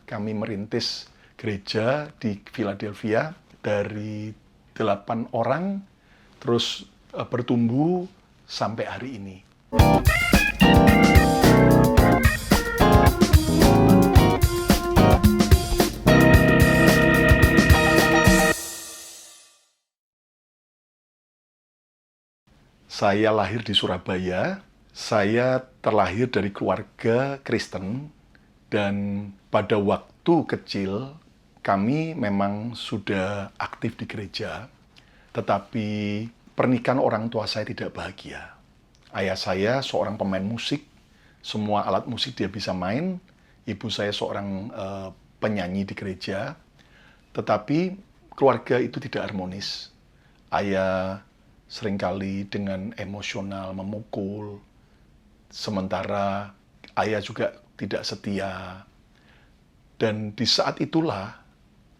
kami merintis gereja di Philadelphia dari 8 orang, terus bertumbuh sampai hari ini. Saya lahir di Surabaya, saya terlahir dari keluarga Kristen, dan pada waktu kecil kami memang sudah aktif di gereja, tetapi pernikahan orang tua saya tidak bahagia. Ayah saya seorang pemain musik, semua alat musik dia bisa main. Ibu saya seorang penyanyi di gereja, tetapi keluarga itu tidak harmonis. Ayah seringkali dengan emosional memukul, sementara ayah juga tidak setia. Dan di saat itulah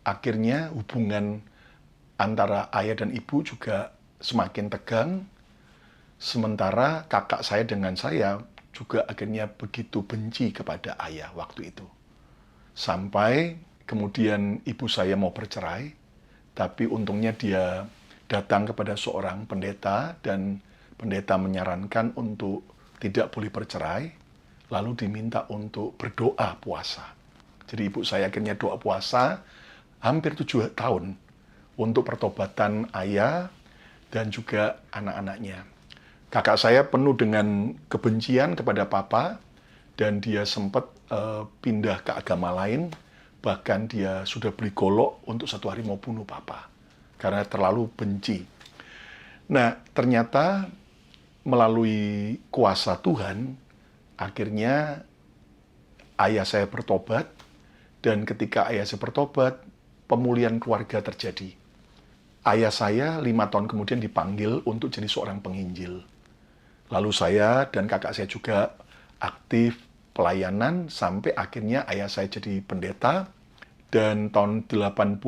akhirnya hubungan antara ayah dan ibu juga semakin tegang, sementara kakak saya dengan saya juga akhirnya begitu benci kepada ayah waktu itu. Sampai kemudian ibu saya mau bercerai, tapi untungnya dia datang kepada seorang pendeta dan pendeta menyarankan untuk tidak boleh bercerai, lalu diminta untuk berdoa puasa. Jadi ibu saya akhirnya doa puasa hampir 7 tahun untuk pertobatan ayah dan juga anak-anaknya. Kakak saya penuh dengan kebencian kepada papa dan dia sempat pindah ke agama lain, bahkan dia sudah beli golok untuk satu hari mau bunuh papa karena terlalu benci. Nah, ternyata melalui kuasa Tuhan, akhirnya ayah saya bertobat, dan ketika ayah saya bertobat, pemulihan keluarga terjadi. Ayah saya 5 tahun kemudian dipanggil untuk jadi seorang penginjil. Lalu saya dan kakak saya juga aktif pelayanan sampai akhirnya ayah saya jadi pendeta. Dan tahun 89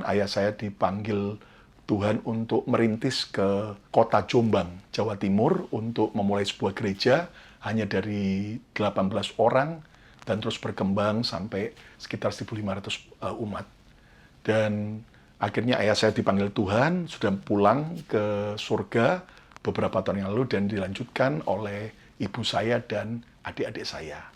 ayah saya dipanggil Tuhan untuk merintis ke kota Jombang, Jawa Timur untuk memulai sebuah gereja hanya dari 18 orang dan terus berkembang sampai sekitar 1.500 umat. Dan akhirnya ayah saya dipanggil Tuhan, sudah pulang ke surga beberapa tahun yang lalu dan dilanjutkan oleh ibu saya dan adik-adik saya.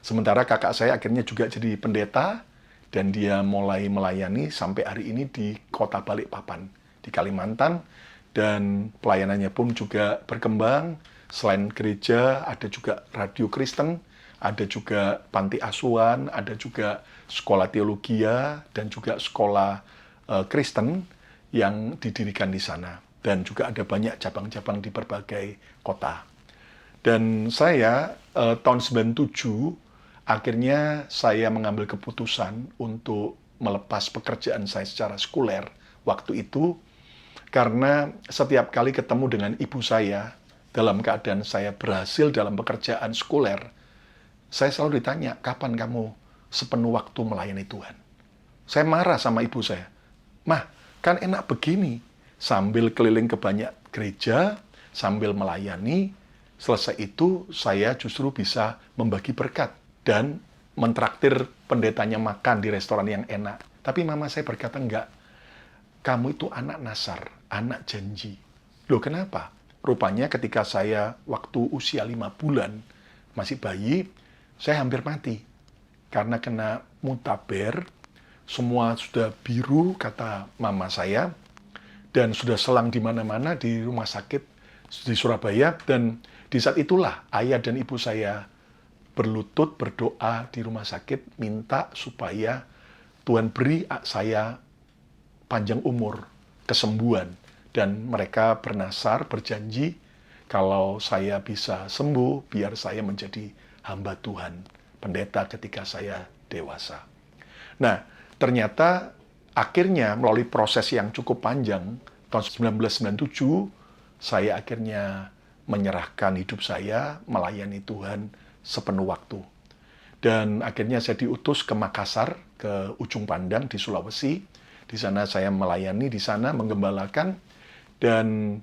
Sementara kakak saya akhirnya juga jadi pendeta, dan dia mulai melayani sampai hari ini di kota Balikpapan, di Kalimantan, dan pelayanannya pun juga berkembang. Selain gereja, ada juga radio Kristen, ada juga panti asuhan, ada juga sekolah teologia, dan juga sekolah Kristen yang didirikan di sana. Dan juga ada banyak cabang-cabang di berbagai kota. Dan saya tahun 97, akhirnya saya mengambil keputusan untuk melepas pekerjaan saya secara sekuler waktu itu, karena setiap kali ketemu dengan ibu saya dalam keadaan saya berhasil dalam pekerjaan sekuler, saya selalu ditanya, kapan kamu sepenuh waktu melayani Tuhan? Saya marah sama ibu saya. Mah, kan enak begini, sambil keliling ke banyak gereja, sambil melayani, selesai itu saya justru bisa membagi berkat dan mentraktir pendetanya makan di restoran yang enak. Tapi mama saya berkata, enggak, kamu itu anak nasar, anak janji. Loh kenapa? Rupanya ketika saya waktu usia 5 bulan, masih bayi, saya hampir mati. Karena kena muntaber, semua sudah biru, kata mama saya, dan sudah selang di mana-mana di rumah sakit di Surabaya. Dan di saat itulah ayah dan ibu saya berlutut berdoa di rumah sakit, minta supaya Tuhan beri saya panjang umur, kesembuhan. Dan mereka bernasar, berjanji, kalau saya bisa sembuh, biar saya menjadi hamba Tuhan, pendeta ketika saya dewasa. Nah, ternyata akhirnya melalui proses yang cukup panjang, tahun 1997, saya akhirnya menyerahkan hidup saya, melayani Tuhan sepenuh waktu. Dan akhirnya saya diutus ke Makassar, ke Ujung Pandang di Sulawesi. Di sana saya melayani, di sana menggembalakan, dan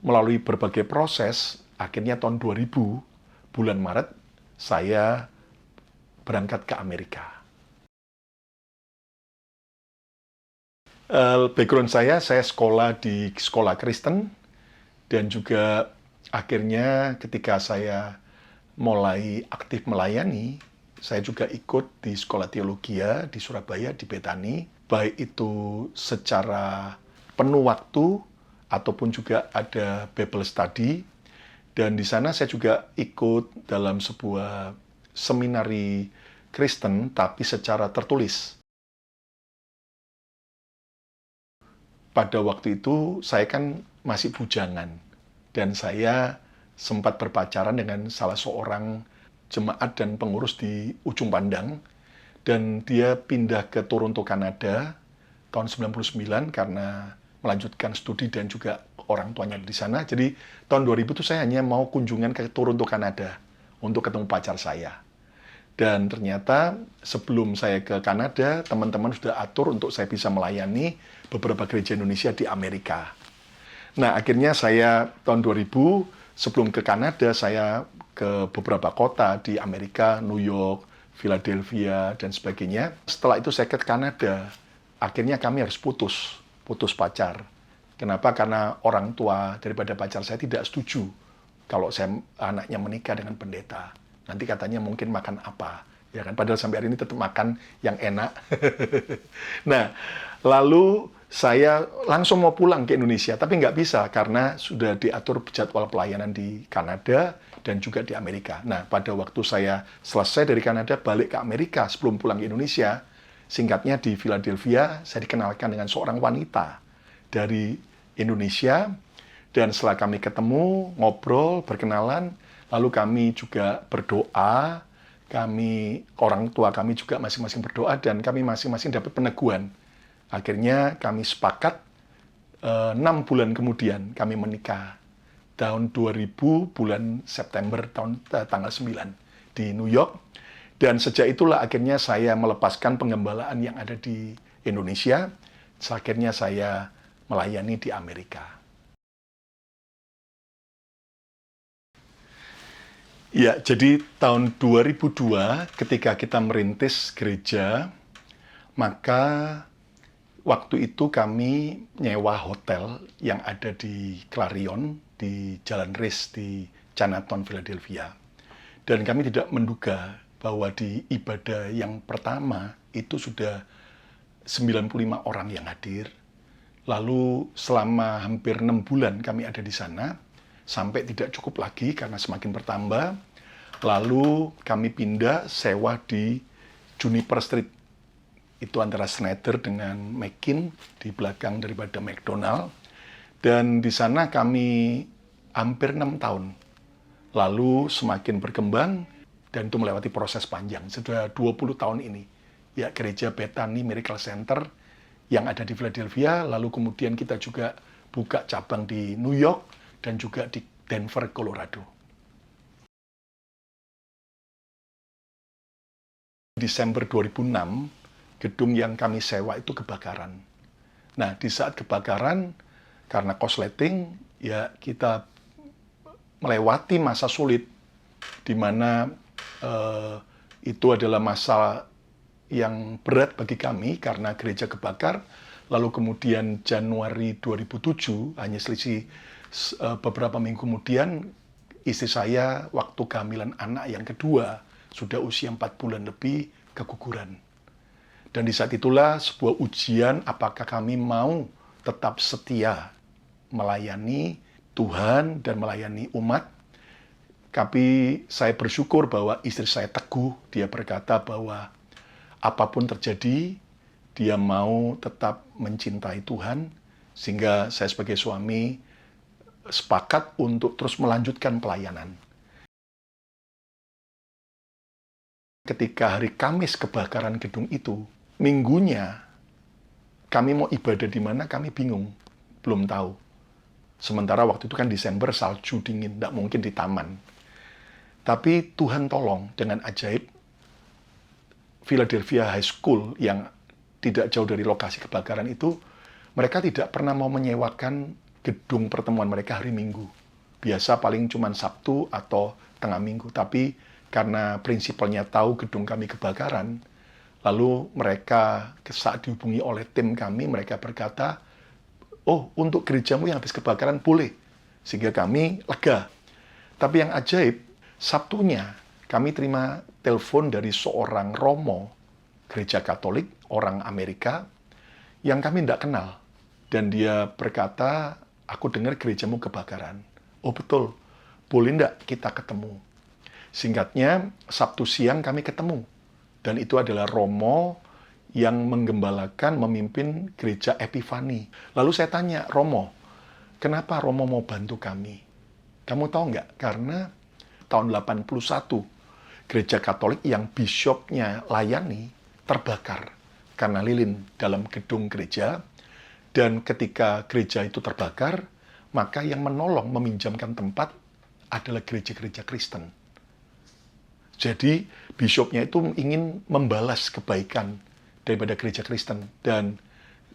melalui berbagai proses, akhirnya tahun 2000, bulan Maret, saya berangkat ke Amerika. Background saya sekolah di sekolah Kristen, dan juga akhirnya ketika saya mulai aktif melayani, saya juga ikut di sekolah teologi di Surabaya, di Betani, baik itu secara penuh waktu ataupun juga ada Bible study. Dan di sana saya juga ikut dalam sebuah seminari Kristen, tapi secara tertulis. Pada waktu itu saya kan masih bujangan, dan saya sempat berpacaran dengan salah seorang jemaat dan pengurus di Ujung Pandang, dan dia pindah ke Toronto, Kanada tahun 99 karena melanjutkan studi dan juga orang tuanya di sana. Jadi tahun 2000 itu saya hanya mau kunjungan ke Toronto, Kanada untuk ketemu pacar saya. Dan ternyata sebelum saya ke Kanada, teman-teman sudah atur untuk saya bisa melayani beberapa gereja Indonesia di Amerika. Nah, akhirnya saya tahun 2000, sebelum ke Kanada, saya ke beberapa kota di Amerika, New York, Philadelphia, dan sebagainya. Setelah itu saya ke Kanada. Akhirnya kami harus putus pacar. Kenapa? Karena orang tua daripada pacar saya tidak setuju kalau saya anaknya menikah dengan pendeta. Nanti katanya mungkin makan apa, ya kan? Padahal sampai hari ini tetap makan yang enak. Nah, lalu saya langsung mau pulang ke Indonesia, tapi nggak bisa karena sudah diatur jadwal pelayanan di Kanada dan juga di Amerika. Nah, pada waktu saya selesai dari Kanada, balik ke Amerika sebelum pulang ke Indonesia, singkatnya di Philadelphia, saya dikenalkan dengan seorang wanita dari Indonesia, dan setelah kami ketemu, ngobrol, berkenalan, lalu kami juga berdoa, orang tua kami juga masing-masing berdoa, dan kami masing-masing dapat peneguhan. Akhirnya kami sepakat, 6 bulan kemudian kami menikah. Tahun 2000, bulan September, tanggal 9, di New York. Dan sejak itulah akhirnya saya melepaskan penggembalaan yang ada di Indonesia. Akhirnya saya melayani di Amerika. Ya, jadi tahun 2002 ketika kita merintis gereja, maka waktu itu kami nyewa hotel yang ada di Clarion, di Jalan Riz, di Chinatown, Philadelphia. Dan kami tidak menduga bahwa di ibadah yang pertama itu sudah 95 orang yang hadir. Lalu selama hampir 6 bulan kami ada di sana, sampai tidak cukup lagi karena semakin bertambah. Lalu kami pindah sewa di Juniper Street. Itu antara Snyder dengan McKin, di belakang daripada McDonald. Dan di sana kami hampir 6 tahun. Lalu semakin berkembang, dan itu melewati proses panjang. Sudah 20 tahun ini. Ya, gereja Bethany Miracle Center yang ada di Philadelphia, lalu kemudian kita juga buka cabang di New York, dan juga di Denver, Colorado. Desember 2006, gedung yang kami sewa itu kebakaran. Nah, di saat kebakaran, karena korsleting, ya kita melewati masa sulit, di mana itu adalah masa yang berat bagi kami, karena gereja kebakar, lalu kemudian Januari 2007, hanya selisih beberapa minggu kemudian, istri saya waktu kehamilan anak yang kedua, sudah usia 4 bulan lebih, keguguran. Dan di saat itulah sebuah ujian apakah kami mau tetap setia melayani Tuhan dan melayani umat. Tapi saya bersyukur bahwa istri saya teguh, dia berkata bahwa apapun terjadi, dia mau tetap mencintai Tuhan, sehingga saya sebagai suami sepakat untuk terus melanjutkan pelayanan. Ketika hari Kamis kebakaran gedung itu, minggunya kami mau ibadah di mana kami bingung, belum tahu. Sementara waktu itu kan Desember, salju dingin, tidak mungkin di taman. Tapi Tuhan tolong dengan ajaib, Philadelphia High School yang tidak jauh dari lokasi kebakaran itu, mereka tidak pernah mau menyewakan gedung pertemuan mereka hari Minggu. Biasa paling cuma Sabtu atau tengah minggu. Tapi karena prinsipalnya tahu gedung kami kebakaran, Lalu mereka saat dihubungi oleh tim kami, mereka berkata, oh untuk gerejamu yang habis kebakaran boleh. Sehingga kami lega. Tapi yang ajaib, Sabtunya kami terima telepon dari seorang romo gereja Katolik, orang Amerika, yang kami tidak kenal. Dan dia berkata, aku dengar gerejamu kebakaran. Oh betul, boleh tidak kita ketemu? Singkatnya, Sabtu siang kami ketemu. Dan itu adalah romo yang menggembalakan, memimpin gereja Epifani. Lalu saya tanya, Romo, kenapa Romo mau bantu kami? Kamu tahu nggak? Karena tahun 81, gereja Katolik yang bishopnya layani terbakar karena lilin dalam gedung gereja. Dan ketika gereja itu terbakar, maka yang menolong meminjamkan tempat adalah gereja-gereja Kristen. Jadi bishopnya itu ingin membalas kebaikan daripada gereja Kristen. Dan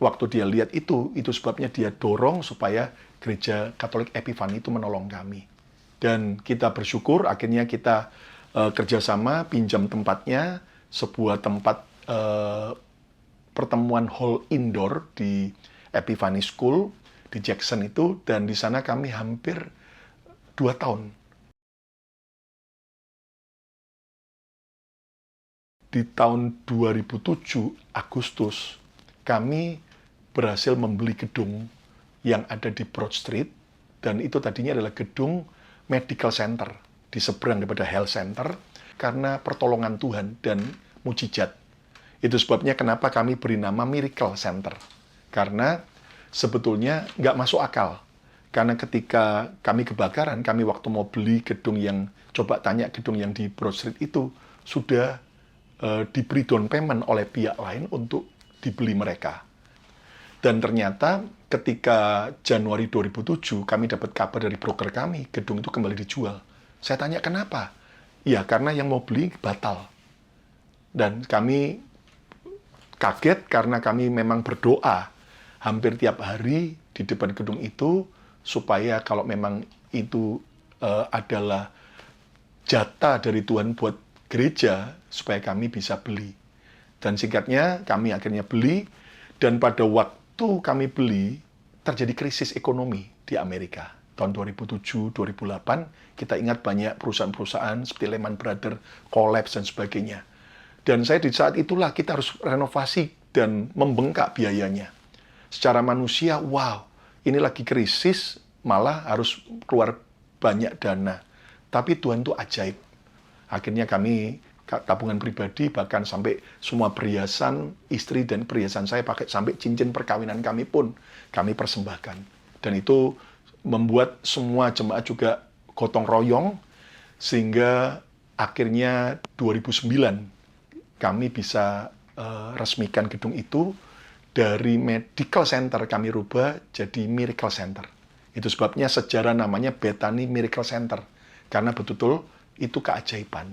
waktu dia lihat itu sebabnya dia dorong supaya gereja Katolik Epifani itu menolong kami. Dan kita bersyukur akhirnya kita kerjasama pinjam tempatnya, sebuah tempat pertemuan hall indoor di Epifani School di Jackson itu, dan di sana kami hampir 2 tahun. Di tahun 2007, Agustus, kami berhasil membeli gedung yang ada di Broad Street, dan itu tadinya adalah gedung medical center, di seberang daripada health center, karena pertolongan Tuhan dan mujizat. Itu sebabnya kenapa kami beri nama Miracle Center. Karena sebetulnya nggak masuk akal. Karena ketika kami kebakaran, kami waktu mau beli gedung yang, coba tanya gedung yang di Broad Street itu, sudah diberi down payment oleh pihak lain untuk dibeli mereka. Dan ternyata ketika Januari 2007 kami dapat kabar dari broker kami, gedung itu kembali dijual. Saya tanya kenapa? Ya karena yang mau beli batal. Dan kami kaget karena kami memang berdoa hampir tiap hari di depan gedung itu supaya kalau memang itu adalah jatah dari Tuhan buat gereja, supaya kami bisa beli. Dan singkatnya, kami akhirnya beli, dan pada waktu kami beli, terjadi krisis ekonomi di Amerika. Tahun 2007-2008, kita ingat banyak perusahaan-perusahaan seperti Lehman Brothers, collapse, dan sebagainya. Dan saya di saat itulah kita harus renovasi dan membengkak biayanya. Secara manusia, wow, ini lagi krisis, malah harus keluar banyak dana. Tapi Tuhan itu ajaib. Akhirnya kami tabungan pribadi, bahkan sampai semua perhiasan istri dan perhiasan saya pakai, sampai cincin perkawinan kami pun kami persembahkan. Dan itu membuat semua jemaat juga gotong royong, sehingga akhirnya 2009 kami bisa resmikan gedung itu. Dari Medical Center kami rubah jadi Miracle Center. Itu sebabnya sejarah namanya Bethany Miracle Center. Karena betul-betul itu keajaiban.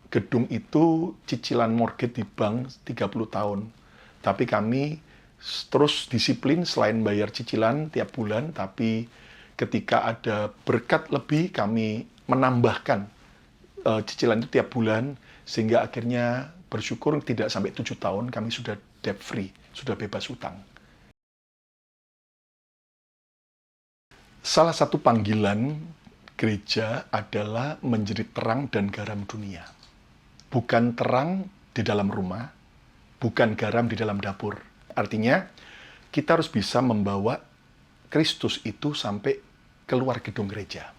Gedung itu cicilan mortgage di bank 30 tahun. Tapi kami terus disiplin selain bayar cicilan tiap bulan, tapi ketika ada berkat lebih, kami menambahkan cicilan itu tiap bulan, sehingga akhirnya bersyukur tidak sampai 7 tahun kami sudah debt free, sudah bebas utang. Salah satu panggilan gereja adalah menjadi terang dan garam dunia. Bukan terang di dalam rumah, bukan garam di dalam dapur. Artinya, kita harus bisa membawa Kristus itu sampai keluar gedung gereja.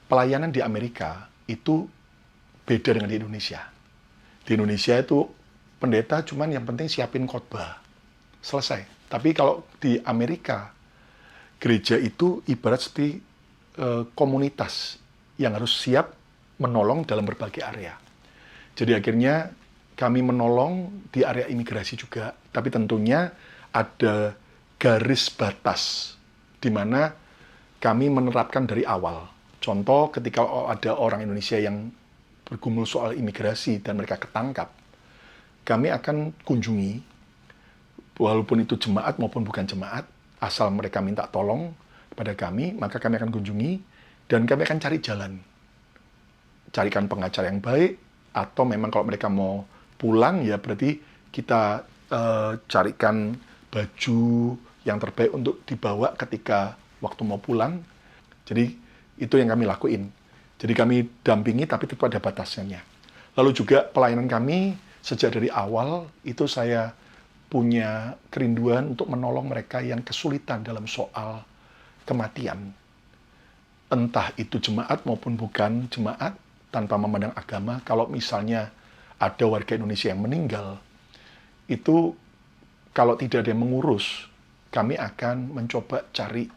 Pelayanan di Amerika itu beda dengan di Indonesia. Di Indonesia itu pendeta cuman yang penting siapin khotbah. Selesai. Tapi kalau di Amerika, gereja itu ibarat seperti komunitas yang harus siap menolong dalam berbagai area. Jadi akhirnya kami menolong di area imigrasi juga, tapi tentunya ada garis batas di mana kami menerapkan dari awal. Contoh ketika ada orang Indonesia yang bergumul soal imigrasi dan mereka ketangkap, kami akan kunjungi, walaupun itu jemaat maupun bukan jemaat, asal mereka minta tolong pada kami, maka kami akan kunjungi, dan kami akan cari jalan. Carikan pengacara yang baik, atau memang kalau mereka mau pulang, ya berarti kita carikan baju yang terbaik untuk dibawa ketika waktu mau pulang. Jadi itu yang kami lakuin. Jadi kami dampingi tapi tetap ada batasnya. Lalu juga pelayanan kami sejak dari awal itu saya punya kerinduan untuk menolong mereka yang kesulitan dalam soal kematian. Entah itu jemaat maupun bukan jemaat, tanpa memandang agama. Kalau misalnya ada warga Indonesia yang meninggal, itu kalau tidak ada yang mengurus, kami akan mencoba cari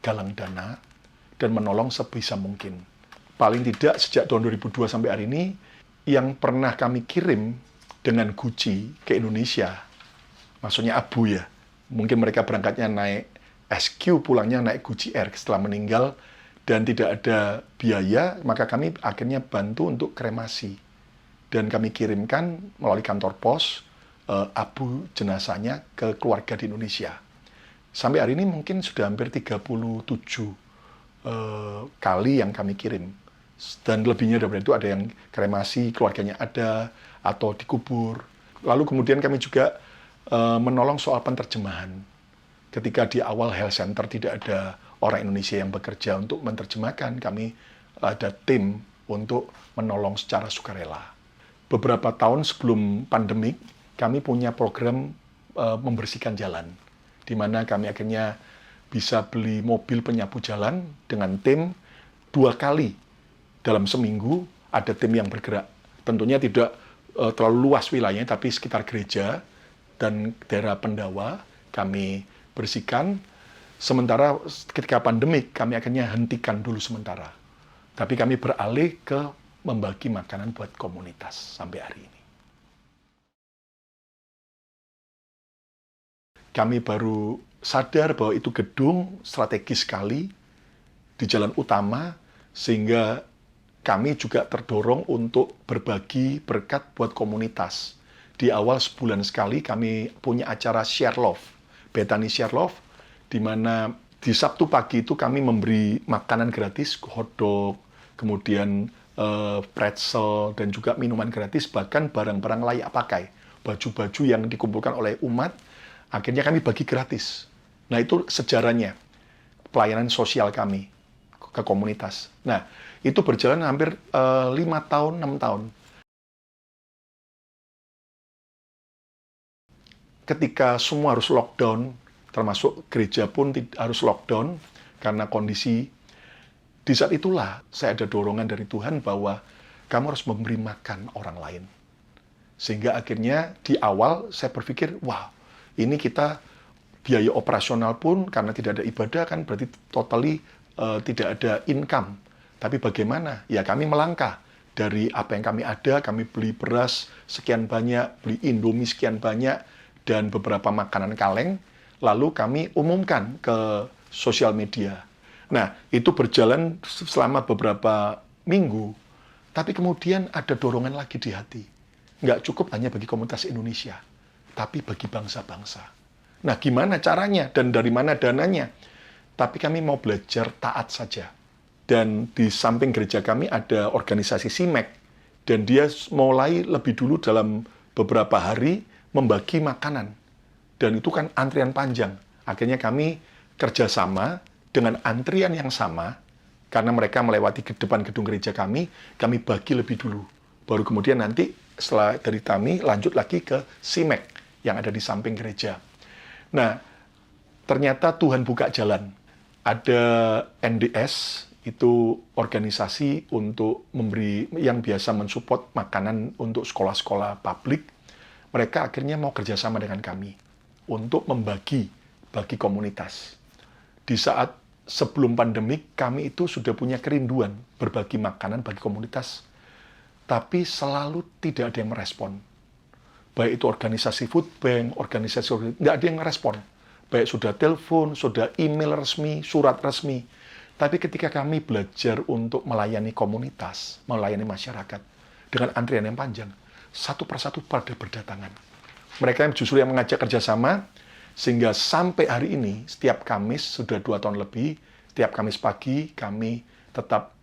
galang dana dan menolong sebisa mungkin. Paling tidak sejak tahun 2002 sampai hari ini, yang pernah kami kirim dengan Gucci ke Indonesia, maksudnya abu ya, mungkin mereka berangkatnya naik SQ, pulangnya naik Gucci Air setelah meninggal, dan tidak ada biaya, maka kami akhirnya bantu untuk kremasi. Dan kami kirimkan melalui kantor pos abu jenazahnya ke keluarga di Indonesia. Sampai hari ini mungkin sudah hampir 37 kali yang kami kirim. Dan lebihnya dari itu ada yang kremasi, keluarganya ada, atau dikubur. Lalu kemudian kami juga menolong soal penterjemahan. Ketika di awal health center tidak ada orang Indonesia yang bekerja untuk menerjemahkan, kami ada tim untuk menolong secara sukarela. Beberapa tahun sebelum pandemik, kami punya program membersihkan jalan, di mana kami akhirnya bisa beli mobil penyapu jalan dengan tim 2 kali dalam seminggu, ada tim yang bergerak. Tentunya tidak terlalu luas wilayahnya, tapi sekitar gereja dan daerah Pendawa kami bersihkan. Sementara ketika pandemik, kami akhirnya hentikan dulu sementara. Tapi kami beralih ke membagi makanan buat komunitas sampai hari ini. Kami baru sadar bahwa itu gedung strategis sekali di jalan utama, sehingga kami juga terdorong untuk berbagi berkat buat komunitas. Di awal sebulan sekali kami punya acara Share Love, Bethany Share Love, di mana di Sabtu pagi itu kami memberi makanan gratis, hotdog, kemudian pretzel, dan juga minuman gratis, bahkan barang-barang layak pakai. Baju-baju yang dikumpulkan oleh umat, akhirnya kami bagi gratis. Nah, itu sejarahnya, pelayanan sosial kami ke komunitas. Nah, itu berjalan hampir 5 tahun, 6 tahun. Ketika semua harus lockdown, termasuk gereja pun harus lockdown karena kondisi. Di saat itulah saya ada dorongan dari Tuhan bahwa kamu harus memberi makan orang lain. Sehingga akhirnya di awal saya berpikir, wah, ini kita biaya operasional pun karena tidak ada ibadah kan berarti totally tidak ada income. Tapi bagaimana? Ya kami melangkah dari apa yang kami ada, kami beli beras sekian banyak, beli Indomie sekian banyak, dan beberapa makanan kaleng, lalu kami umumkan ke sosial media. Nah, itu berjalan selama beberapa minggu, tapi kemudian ada dorongan lagi di hati. Nggak cukup hanya bagi komunitas Indonesia, tapi bagi bangsa-bangsa. Nah, gimana caranya dan dari mana dananya? Tapi kami mau belajar taat saja. Dan di samping gereja kami ada organisasi SIMEK, dan dia mulai lebih dulu dalam beberapa hari membagi makanan. Dan itu kan antrian panjang. Akhirnya kami kerjasama dengan antrian yang sama, karena mereka melewati ke depan gedung gereja kami bagi lebih dulu. Baru kemudian nanti setelah dari kami lanjut lagi ke SIMEK yang ada di samping gereja. Nah, ternyata Tuhan buka jalan. Ada NDS, itu organisasi untuk memberi, yang biasa mensupport makanan untuk sekolah-sekolah publik. Mereka akhirnya mau kerjasama dengan kami untuk bagi komunitas. Di saat sebelum pandemik, kami itu sudah punya kerinduan berbagi makanan bagi komunitas, tapi selalu tidak ada yang merespon. Baik itu organisasi food bank, organisasi, nggak ada yang merespon. Baik sudah telepon, sudah email resmi, surat resmi. Tapi ketika kami belajar untuk melayani komunitas, melayani masyarakat, dengan antrian yang panjang, satu persatu pada berdatangan. Mereka yang justru yang mengajak kerjasama, sehingga sampai hari ini, setiap Kamis, sudah 2 tahun lebih, setiap Kamis pagi, kami tetap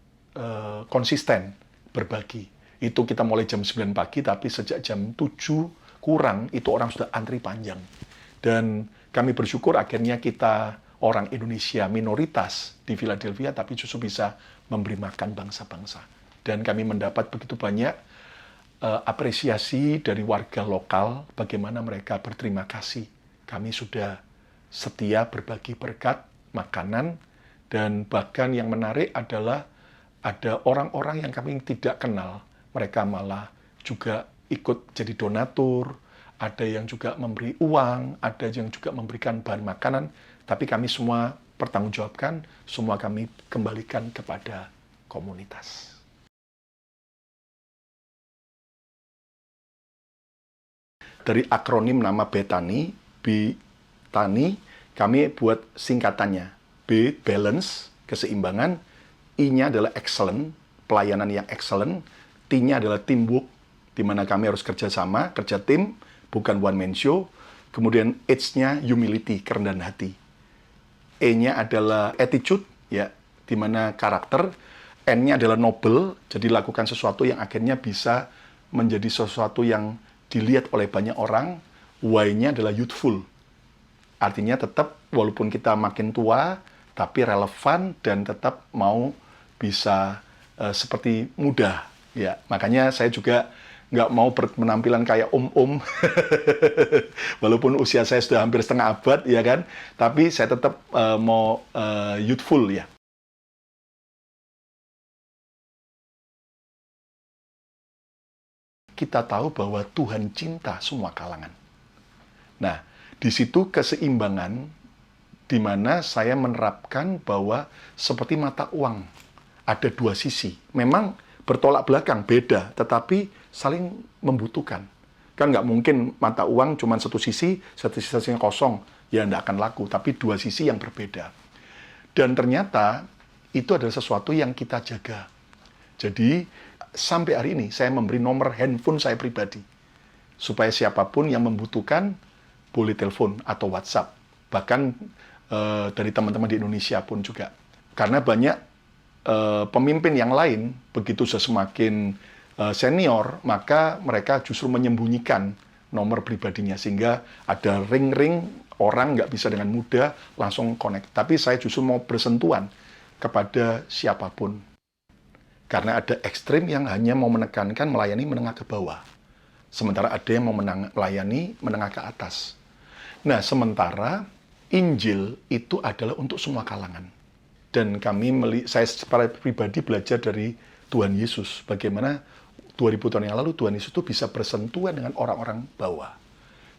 konsisten berbagi. Itu kita mulai jam 9 pagi, tapi sejak jam 7, kurang, itu orang sudah antri panjang. Dan kami bersyukur akhirnya kita orang Indonesia minoritas di Philadelphia, tapi justru bisa memberi makan bangsa-bangsa. Dan kami mendapat begitu banyak apresiasi dari warga lokal, bagaimana mereka berterima kasih. Kami sudah setia berbagi berkat, makanan, dan bahkan yang menarik adalah ada orang-orang yang kami tidak kenal, mereka malah juga ikut jadi donatur, ada yang juga memberi uang, ada yang juga memberikan bahan makanan, tapi kami semua pertanggungjawabkan, semua kami kembalikan kepada komunitas. Dari akronim nama Bethany, B-Tani, kami buat singkatannya. B, balance, keseimbangan. I-nya adalah excellent, pelayanan yang excellent. T-nya adalah teamwork, di mana kami harus kerja sama, kerja tim, bukan one man show. Kemudian H-nya humility, kerendahan hati. E-nya adalah attitude, ya, di mana karakter. N-nya adalah noble, jadi lakukan sesuatu yang akhirnya bisa menjadi sesuatu yang dilihat oleh banyak orang. Y-nya adalah youthful. Artinya tetap walaupun kita makin tua, tapi relevan dan tetap mau bisa seperti muda. Ya, makanya saya juga nggak mau berpenampilan kayak om-om. Walaupun usia saya sudah hampir setengah abad, ya kan. Tapi saya tetap mau youthful, ya. Kita tahu bahwa Tuhan cinta semua kalangan. Nah, di situ keseimbangan di mana saya menerapkan bahwa seperti mata uang, ada dua sisi. Memang bertolak belakang, beda, tetapi saling membutuhkan. Kan nggak mungkin mata uang cuma satu sisinya kosong, ya nggak akan laku, tapi dua sisi yang berbeda. Dan ternyata itu adalah sesuatu yang kita jaga. Jadi, sampai hari ini saya memberi nomor handphone saya pribadi. Supaya siapapun yang membutuhkan, boleh telepon atau WhatsApp. Bahkan dari teman-teman di Indonesia pun juga. Karena banyak pemimpin yang lain, begitu semakin senior, maka mereka justru menyembunyikan nomor pribadinya. Sehingga ada ring-ring, orang nggak bisa dengan mudah langsung connect. Tapi saya justru mau bersentuhan kepada siapapun. Karena ada ekstrim yang hanya mau menekankan melayani menengah ke bawah. Sementara ada yang mau melayani menengah ke atas. Nah, sementara Injil itu adalah untuk semua kalangan. Dan saya secara pribadi belajar dari Tuhan Yesus. Bagaimana 2000 tahun yang lalu Tuhan Yesus itu bisa bersentuhan dengan orang-orang bawah.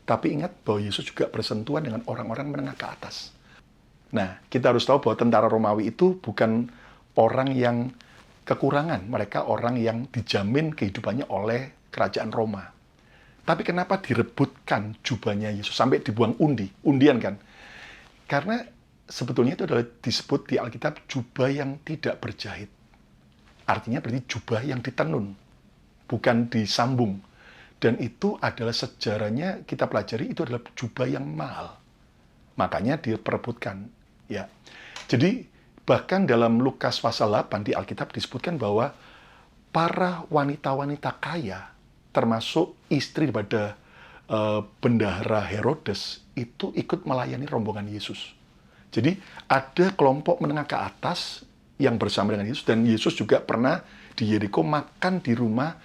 Tapi ingat bahwa Yesus juga bersentuhan dengan orang-orang menengah ke atas. Nah, kita harus tahu bahwa tentara Romawi itu bukan orang yang kekurangan. Mereka orang yang dijamin kehidupannya oleh kerajaan Roma. Tapi kenapa direbutkan jubahnya Yesus sampai dibuang undian kan? Karena sebetulnya itu adalah disebut di Alkitab jubah yang tidak berjahit. Artinya berarti jubah yang ditenun, bukan disambung. Dan itu adalah sejarahnya kita pelajari, itu adalah jubah yang mahal. Makanya diperebutkan. Ya. Jadi bahkan dalam Lukas pasal 8 di Alkitab disebutkan bahwa para wanita-wanita kaya, termasuk istri daripada bendahara Herodes, itu ikut melayani rombongan Yesus. Jadi ada kelompok menengah ke atas yang bersama dengan Yesus, dan Yesus juga pernah di Yeriko makan di rumah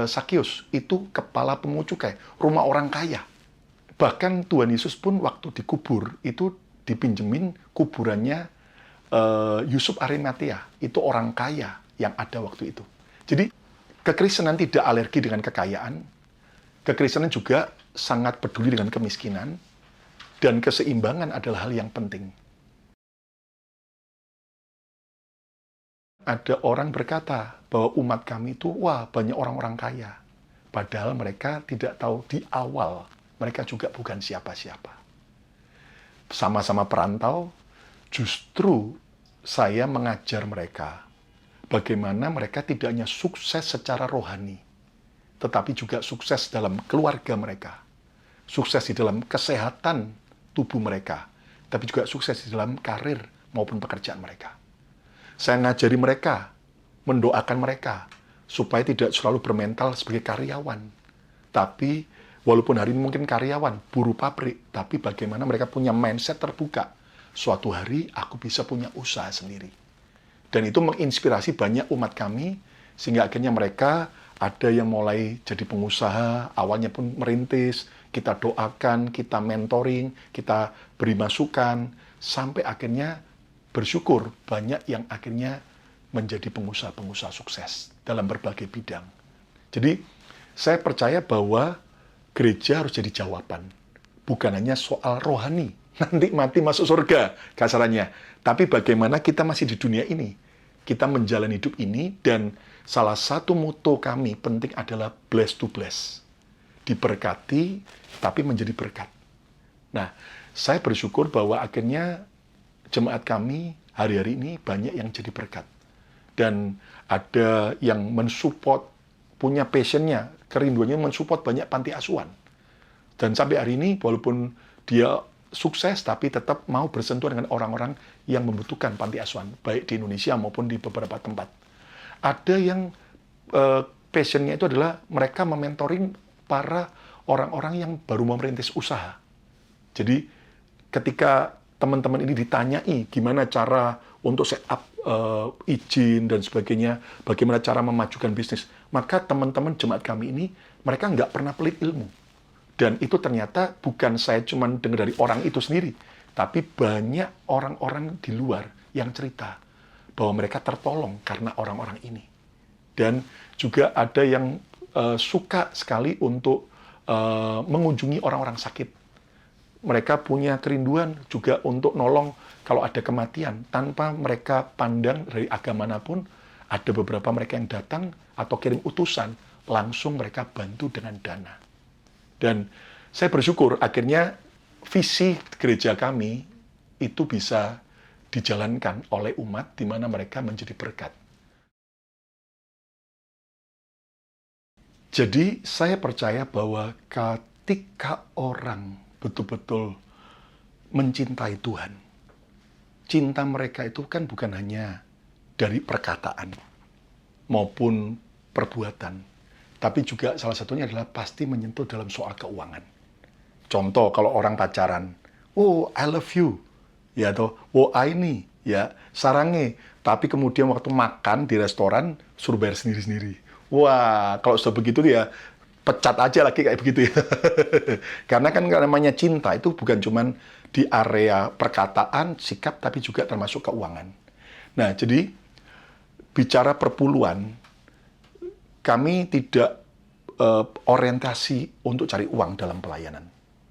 Sakius, itu kepala pungut cukai, rumah orang kaya. Bahkan Tuhan Yesus pun waktu dikubur, itu dipinjemin kuburannya Yusuf Arimatea, itu orang kaya yang ada waktu itu. Jadi, kekristenan tidak alergi dengan kekayaan, kekristenan juga sangat peduli dengan kemiskinan, dan keseimbangan adalah hal yang penting. Ada orang berkata bahwa umat kami itu, wah banyak orang-orang kaya. Padahal mereka tidak tahu di awal, mereka juga bukan siapa-siapa. Sama-sama perantau, justru saya mengajar mereka bagaimana mereka tidak hanya sukses secara rohani, tetapi juga sukses dalam keluarga mereka, sukses di dalam kesehatan tubuh mereka, tapi juga sukses di dalam karir maupun pekerjaan mereka. Saya ngajari mereka, mendoakan mereka, supaya tidak selalu bermental sebagai karyawan, tapi walaupun hari ini mungkin karyawan, buruh pabrik, tapi bagaimana mereka punya mindset terbuka. Suatu hari aku bisa punya usaha sendiri. Dan itu menginspirasi banyak umat kami, sehingga akhirnya mereka ada yang mulai jadi pengusaha, awalnya pun merintis, kita doakan, kita mentoring, kita beri masukan, sampai akhirnya bersyukur banyak yang akhirnya menjadi pengusaha-pengusaha sukses dalam berbagai bidang. Jadi, saya percaya bahwa gereja harus jadi jawaban. Bukan hanya soal rohani, nanti mati masuk surga, kasarannya. Tapi bagaimana kita masih di dunia ini. Kita menjalani hidup ini, dan salah satu moto kami penting adalah bless to bless. Diberkati, tapi menjadi berkat. Nah, saya bersyukur bahwa akhirnya jemaat kami hari-hari ini banyak yang jadi berkat. Dan ada yang mensupport, punya passionnya, kerinduannya mensupport banyak panti asuhan. Dan sampai hari ini, walaupun dia sukses, tapi tetap mau bersentuhan dengan orang-orang yang membutuhkan panti asuhan, baik di Indonesia maupun di beberapa tempat. Ada yang passionnya itu adalah mereka mementoring para orang-orang yang baru mau merintis usaha. Jadi, ketika teman-teman ini ditanyai gimana cara untuk set up izin dan sebagainya, bagaimana cara memajukan bisnis, maka teman-teman jemaat kami ini, mereka nggak pernah pelit ilmu. Dan itu ternyata bukan saya cuma dengar dari orang itu sendiri, tapi banyak orang-orang di luar yang cerita bahwa mereka tertolong karena orang-orang ini. Dan juga ada yang suka sekali untuk mengunjungi orang-orang sakit. Mereka punya kerinduan juga untuk nolong kalau ada kematian. Tanpa mereka pandang dari agama manapun, ada beberapa mereka yang datang atau kirim utusan, langsung mereka bantu dengan dana. Dan saya bersyukur akhirnya visi gereja kami itu bisa dijalankan oleh umat di mana mereka menjadi berkat. Jadi saya percaya bahwa ketika orang betul-betul mencintai Tuhan, cinta mereka itu kan bukan hanya dari perkataan maupun perbuatan, tapi juga salah satunya adalah pasti menyentuh dalam soal keuangan. Contoh, kalau orang pacaran, oh I love you, ya atau oh I ini, ya sarange, tapi kemudian waktu makan di restoran suruh bayar sendiri-sendiri. Wah, kalau sudah begitu ya pecat aja lagi kayak begitu ya. Karena kan namanya cinta itu bukan cuman di area perkataan, sikap, tapi juga termasuk keuangan. Nah, jadi bicara perpuluhan, kami tidak orientasi untuk cari uang dalam pelayanan.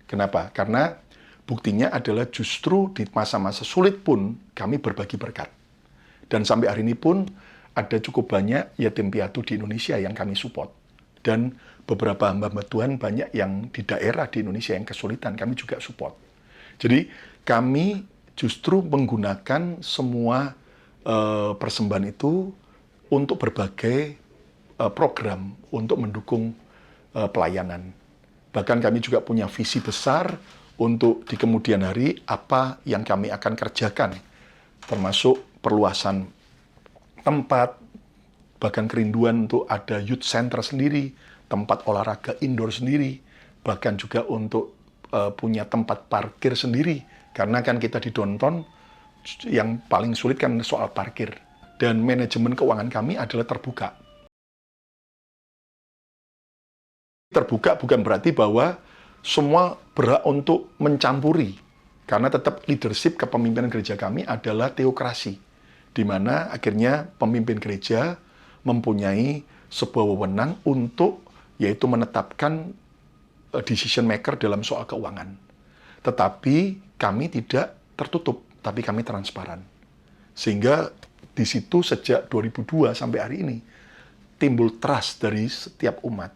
Kenapa? Karena buktinya adalah justru di masa-masa sulit pun kami berbagi berkat. Dan sampai hari ini pun ada cukup banyak yatim piatu di Indonesia yang kami support. Dan beberapa hamba-hamba Tuhan banyak yang di daerah di Indonesia yang kesulitan, kami juga support. Jadi kami justru menggunakan semua persembahan itu untuk berbagai program untuk mendukung pelayanan. Bahkan kami juga punya visi besar untuk di kemudian hari apa yang kami akan kerjakan, termasuk perluasan tempat, bahkan kerinduan untuk ada youth center sendiri, tempat olahraga indoor sendiri, bahkan juga untuk punya tempat parkir sendiri. Karena kan kita di downtown, yang paling sulit kan soal parkir. Dan manajemen keuangan kami adalah terbuka. Terbuka bukan berarti bahwa semua berhak untuk mencampuri. Karena tetap leadership kepemimpinan gereja kami adalah teokrasi. Di mana akhirnya pemimpin gereja mempunyai sebuah wewenang untuk yaitu menetapkan decision maker dalam soal keuangan. Tetapi kami tidak tertutup, tapi kami transparan. Sehingga di situ sejak 2002 sampai hari ini timbul trust dari setiap umat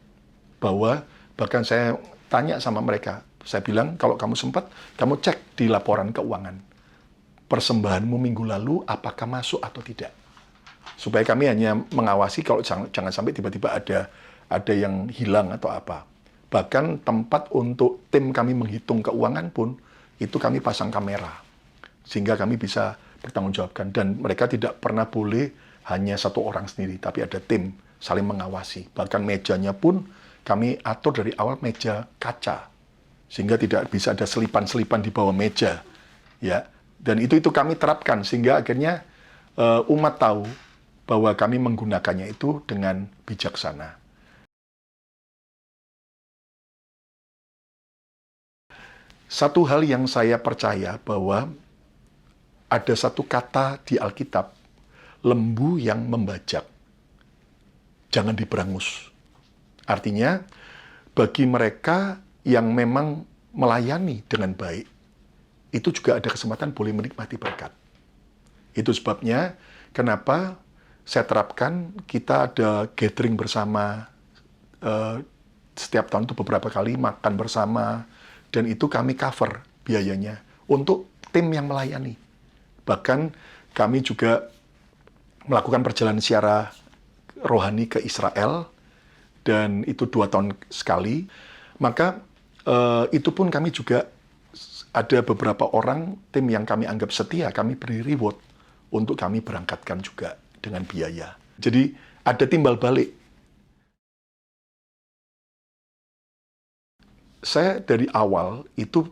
bahwa bahkan saya tanya sama mereka, saya bilang kalau kamu sempat, kamu cek di laporan keuangan persembahanmu minggu lalu apakah masuk atau tidak. Supaya kami hanya mengawasi kalau jangan sampai tiba-tiba ada yang hilang atau apa. Bahkan tempat untuk tim kami menghitung keuangan pun, itu kami pasang kamera. Sehingga kami bisa bertanggungjawabkan. Dan mereka tidak pernah boleh hanya satu orang sendiri, tapi ada tim saling mengawasi. Bahkan mejanya pun kami atur dari awal meja kaca, sehingga tidak bisa ada selipan-selipan di bawah meja, ya. Dan itu kami terapkan sehingga akhirnya umat tahu bahwa kami menggunakannya itu dengan bijaksana. Satu hal yang saya percaya bahwa ada satu kata di Alkitab, lembu yang membajak, jangan diberangus. Artinya, bagi mereka yang memang melayani dengan baik, itu juga ada kesempatan boleh menikmati berkat. Itu sebabnya kenapa saya terapkan kita ada gathering bersama setiap tahun itu beberapa kali makan bersama, dan itu kami cover biayanya untuk tim yang melayani. Bahkan kami juga melakukan perjalanan secara rohani ke Israel, dan itu 2 tahun sekali. Maka itu pun kami juga ada beberapa orang tim yang kami anggap setia, kami beri reward untuk kami berangkatkan juga dengan biaya. Jadi ada timbal balik. Saya dari awal itu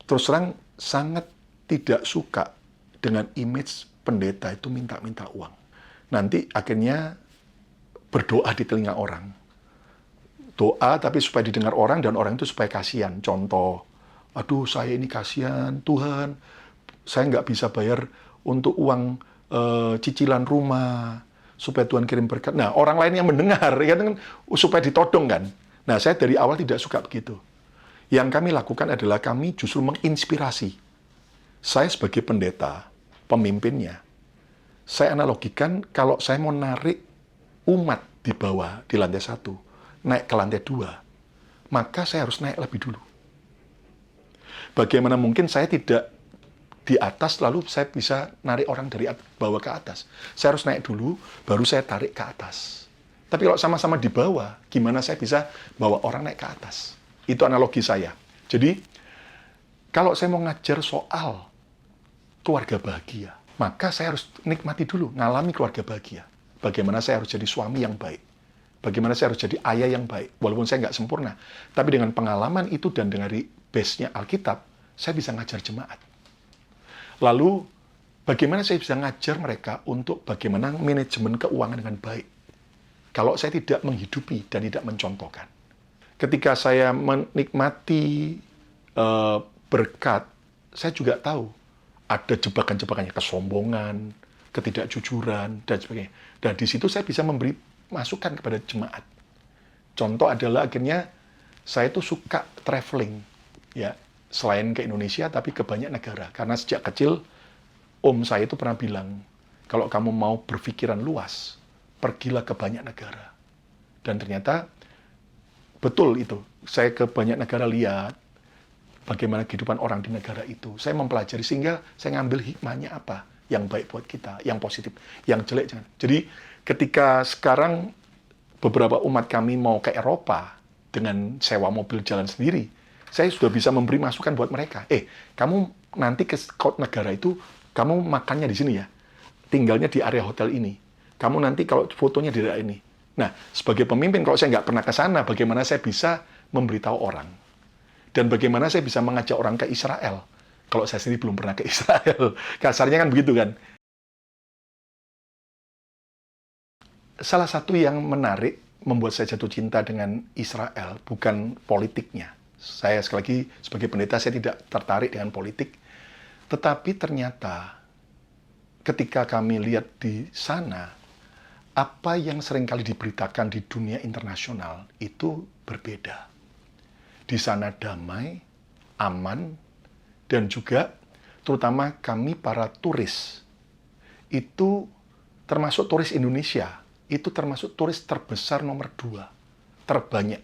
terus terang sangat tidak suka dengan image pendeta itu minta-minta uang. Nanti akhirnya berdoa di telinga orang. Doa tapi supaya didengar orang, dan orang itu supaya kasihan. Contoh, aduh saya ini kasihan, Tuhan, saya nggak bisa bayar untuk uang cicilan rumah, supaya Tuhan kirim berkat. Nah, orang lain yang mendengar, kan supaya ditodong kan. Nah, saya dari awal tidak suka begitu. Yang kami lakukan adalah kami justru menginspirasi. Saya sebagai pendeta, pemimpinnya, saya analogikan kalau saya mau narik umat di bawah, di lantai 1, naik ke lantai 2, maka saya harus naik lebih dulu. Bagaimana mungkin saya tidak di atas, lalu saya bisa narik orang dari bawah ke atas. Saya harus naik dulu, baru saya tarik ke atas. Tapi kalau sama-sama di bawah, gimana saya bisa bawa orang naik ke atas? Itu analogi saya. Jadi, kalau saya mau ngajar soal keluarga bahagia, maka saya harus nikmati dulu, ngalami keluarga bahagia. Bagaimana saya harus jadi suami yang baik. Bagaimana saya harus jadi ayah yang baik. Walaupun saya nggak sempurna. Tapi dengan pengalaman itu dan dengan base-nya Alkitab, saya bisa ngajar jemaat. Lalu, bagaimana saya bisa ngajar mereka untuk bagaimana manajemen keuangan dengan baik. Kalau saya tidak menghidupi dan tidak mencontohkan. Ketika saya menikmati berkat, saya juga tahu ada jebakan-jebakannya, kesombongan, ketidakjujuran, dan sebagainya. Dan di situ saya bisa memberi masukan kepada jemaat. Contoh adalah akhirnya saya itu suka traveling, ya, selain ke Indonesia tapi ke banyak negara. Karena sejak kecil om saya itu pernah bilang, kalau kamu mau berpikiran luas, pergilah ke banyak negara. Dan ternyata betul itu. Saya ke banyak negara lihat bagaimana kehidupan orang di negara itu. Saya mempelajari sehingga saya ngambil hikmahnya apa yang baik buat kita, yang positif, yang jelek jangan. Jadi ketika sekarang beberapa umat kami mau ke Eropa dengan sewa mobil jalan sendiri, saya sudah bisa memberi masukan buat mereka. Kamu nanti ke negara itu, kamu makannya di sini ya, tinggalnya di area hotel ini. Kamu nanti kalau fotonya di daerah ini. Nah, sebagai pemimpin, kalau saya nggak pernah ke sana, bagaimana saya bisa memberitahu orang? Dan bagaimana saya bisa mengajak orang ke Israel? Kalau saya sendiri belum pernah ke Israel. Kasarnya kan begitu kan. Salah satu yang menarik, membuat saya jatuh cinta dengan Israel, bukan politiknya. Saya sekali lagi, sebagai pendeta, saya tidak tertarik dengan politik. Tetapi ternyata, ketika kami lihat di sana, apa yang seringkali diberitakan di dunia internasional itu berbeda. Di sana damai, aman, dan juga terutama kami para turis, itu termasuk turis Indonesia, itu termasuk turis terbesar nomor 2, terbanyak.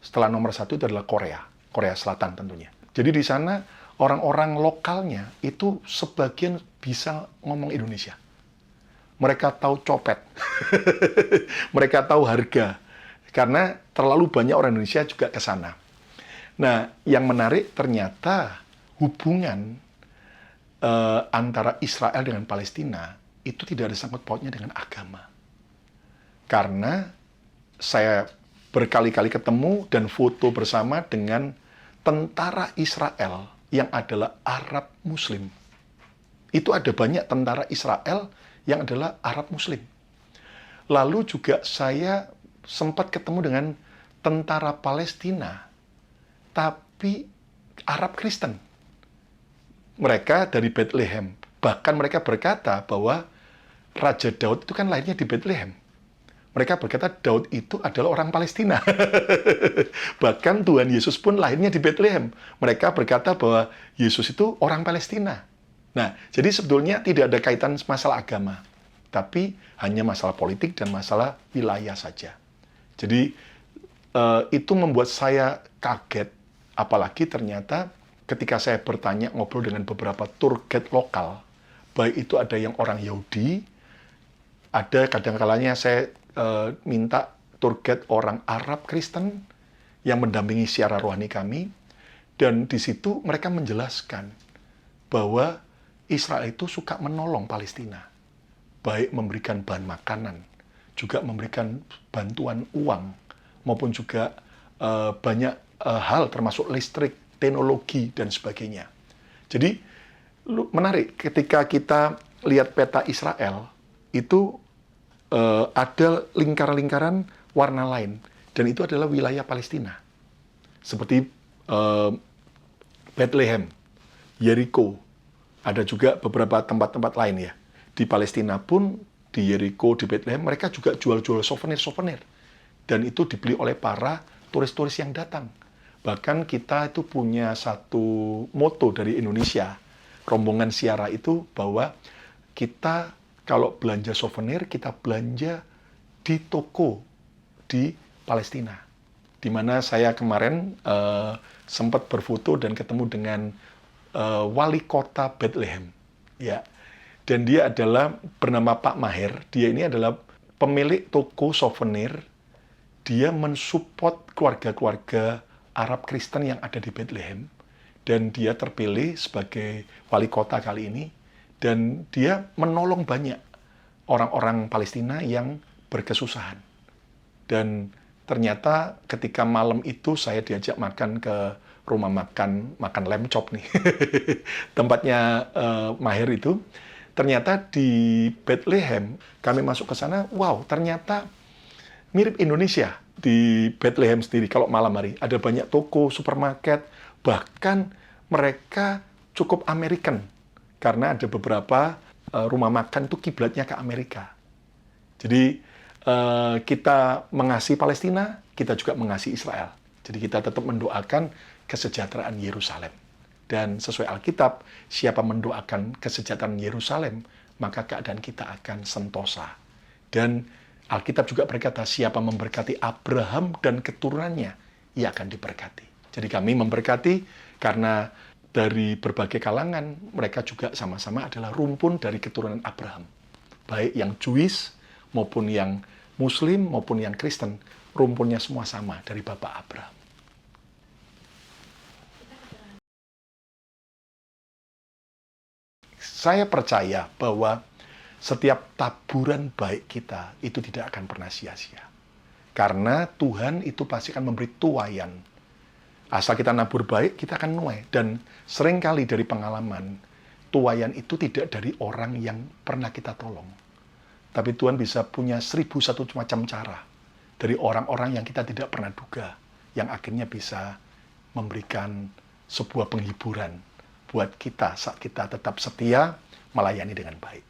Setelah nomor 1 itu adalah Korea Selatan tentunya. Jadi di sana orang-orang lokalnya itu sebagian bisa ngomong Indonesia. Mereka tahu copet, mereka tahu harga, karena terlalu banyak orang Indonesia juga ke sana. Nah, yang menarik ternyata hubungan antara Israel dengan Palestina itu tidak ada sangkut pautnya dengan agama. Karena saya berkali-kali ketemu dan foto bersama dengan tentara Israel yang adalah Arab Muslim. Itu ada banyak tentara Israel yang adalah Arab Muslim. Lalu juga saya sempat ketemu dengan tentara Palestina, tapi Arab Kristen. Mereka dari Bethlehem. Bahkan mereka berkata bahwa Raja Daud itu kan lahirnya di Bethlehem. Mereka berkata Daud itu adalah orang Palestina. Bahkan Tuhan Yesus pun lahirnya di Bethlehem. Mereka berkata bahwa Yesus itu orang Palestina. Nah, jadi sebetulnya tidak ada kaitan masalah agama, tapi hanya masalah politik dan masalah wilayah saja. Jadi itu membuat saya kaget, apalagi ternyata ketika saya bertanya ngobrol dengan beberapa tour guide lokal, baik itu ada yang orang Yahudi, ada kadang-kalanya saya minta tour guide orang Arab Kristen yang mendampingi siara rohani kami, dan di situ mereka menjelaskan bahwa Israel itu suka menolong Palestina, baik memberikan bahan makanan, juga memberikan bantuan uang, maupun juga banyak hal termasuk listrik, teknologi, dan sebagainya. Jadi menarik ketika kita lihat peta Israel, itu ada lingkaran-lingkaran warna lain, dan itu adalah wilayah Palestina. Seperti Bethlehem, Jericho, ada juga beberapa tempat-tempat lain ya. Di Palestina pun, di Jericho, di Bethlehem, mereka juga jual-jual souvenir-souvenir. Dan itu dibeli oleh para turis-turis yang datang. Bahkan kita itu punya satu moto dari Indonesia, rombongan siara itu, bahwa kita kalau belanja souvenir, kita belanja di toko di Palestina. Di mana saya kemarin sempat berfoto dan ketemu dengan wali kota Bethlehem. Ya. Dan dia adalah bernama Pak Maher. Dia ini adalah pemilik toko souvenir. Dia mensupport keluarga-keluarga Arab Kristen yang ada di Bethlehem. Dan dia terpilih sebagai wali kota kali ini. Dan dia menolong banyak orang-orang Palestina yang berkesusahan. Dan ternyata ketika malam itu saya diajak makan ke rumah makan lamb chop nih. Tempatnya Maher itu. Ternyata di Bethlehem, kami masuk ke sana, wow, ternyata mirip Indonesia di Bethlehem sendiri. Kalau malam hari, ada banyak toko, supermarket, bahkan mereka cukup American. Karena ada beberapa rumah makan itu kiblatnya ke Amerika. Jadi kita mengasihi Palestina, kita juga mengasihi Israel. Jadi kita tetap mendoakan kesejahteraan Yerusalem. Dan sesuai Alkitab, siapa mendoakan kesejahteraan Yerusalem, maka keadaan kita akan sentosa. Dan Alkitab juga berkata, siapa memberkati Abraham dan keturunannya, ia akan diberkati. Jadi kami memberkati karena dari berbagai kalangan, mereka juga sama-sama adalah rumpun dari keturunan Abraham. Baik yang Jewish, maupun yang Muslim, maupun yang Kristen, rumpunnya semua sama dari Bapak Abraham. Saya percaya bahwa setiap taburan baik kita itu tidak akan pernah sia-sia. Karena Tuhan itu pasti akan memberi tuaian. Asal kita nabur baik, kita akan nuai. Dan seringkali dari pengalaman, tuaian itu tidak dari orang yang pernah kita tolong. Tapi Tuhan bisa punya 1001 macam cara dari orang-orang yang kita tidak pernah duga, yang akhirnya bisa memberikan sebuah penghiburan buat kita saat kita tetap setia melayani dengan baik.